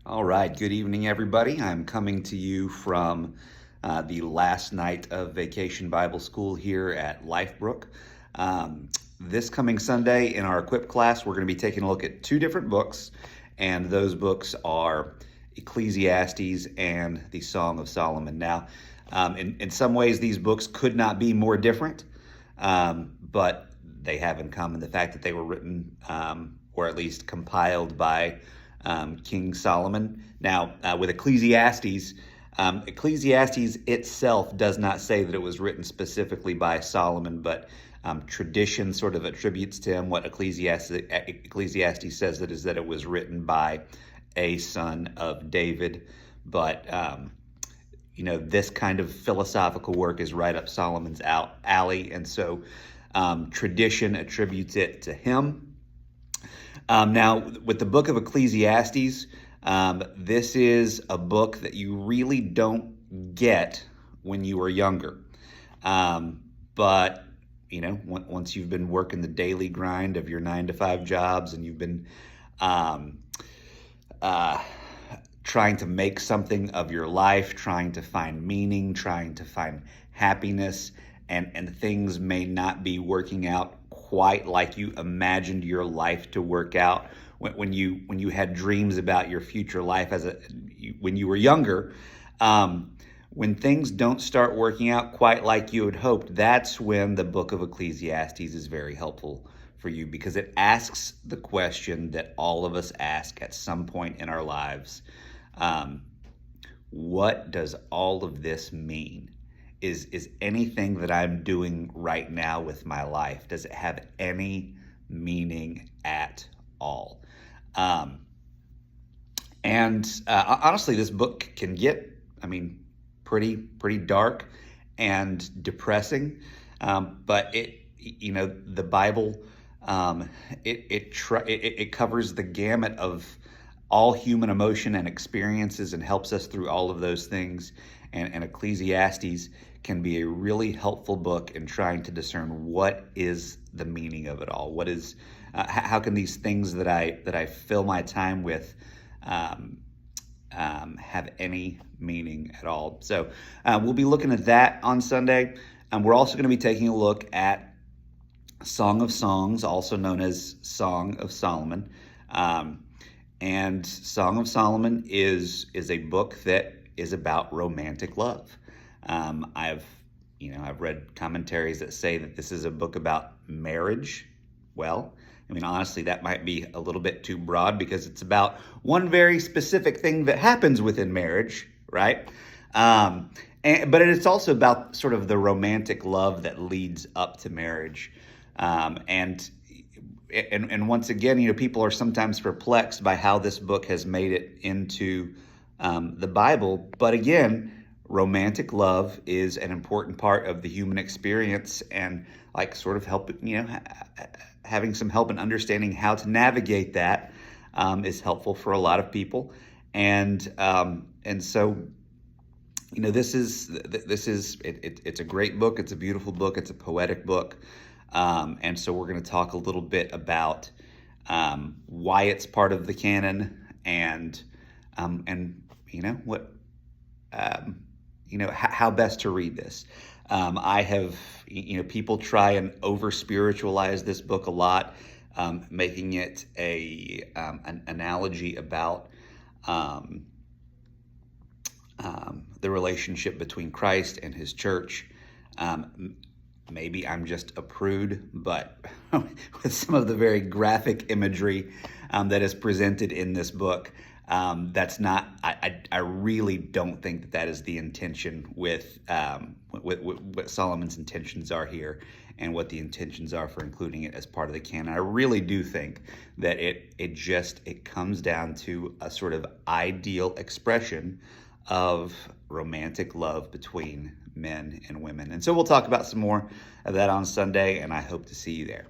All right, good evening, everybody. I'm coming to you from the last night of Vacation Bible School here at Lifebrook. This coming Sunday in our Equip class, we're going to be taking a look at two different books, and those books are Ecclesiastes and the Song of Solomon. Now, in some ways, these books could not be more different, but they have in common the fact that they were written, or at least compiled by King Solomon. Now, with Ecclesiastes, Ecclesiastes itself does not say that it was written specifically by Solomon, but tradition sort of attributes to him. What Ecclesiastes says that is that it was written by a son of David. But this kind of philosophical work is right up Solomon's alley, and so tradition attributes it to him. Now, with the book of Ecclesiastes, this is a book that you really don't get when you are younger. But, once you've been working the daily grind of your 9-to-5 jobs and you've been trying to make something of your life, trying to find meaning, trying to find happiness, and things may not be working out quite like you imagined your life to work out when you had dreams about your future life when you were younger. When things don't start working out quite like you had hoped, that's when the book of Ecclesiastes is very helpful for you, because it asks the question that all of us ask at some point in our lives. What does all of this mean? Is anything that I'm doing right now with my life, does it have any meaning at all? Honestly, this book can get, pretty dark and depressing. But the Bible, it covers the gamut of all human emotion and experiences and helps us through all of those things. And Ecclesiastes can be a really helpful book in trying to discern what is the meaning of it all. What is, how can these things that I fill my time with have any meaning at all? So we'll be looking at that on Sunday. We're also going to be taking a look at Song of Songs, also known as Song of Solomon. And Song of Solomon is a book that is about romantic love. I've read commentaries that say that this is a book about marriage. Well, honestly, that might be a little bit too broad, because it's about one very specific thing that happens within marriage, right? But it's also about sort of the romantic love that leads up to marriage. And once again, people are sometimes perplexed by how this book has made it into the Bible. But again, romantic love is an important part of the human experience, and sort of help, having some help in understanding how to navigate that is helpful for a lot of people. And so, it's a great book. It's a beautiful book. It's a poetic book. And so we're going to talk a little bit about why it's part of the canon, and how best to read this. I have, people try and over spiritualize this book a lot, making it an analogy about the relationship between Christ and his church. Maybe I'm just a prude, but with some of the very graphic imagery that is presented in this book, that's not. I really don't think that is the intention with what Solomon's intentions are here, and what the intentions are for including it as part of the canon. I really do think that it comes down to a sort of ideal expression of romantic love between men and women. And so we'll talk about some more of that on Sunday, and I hope to see you there.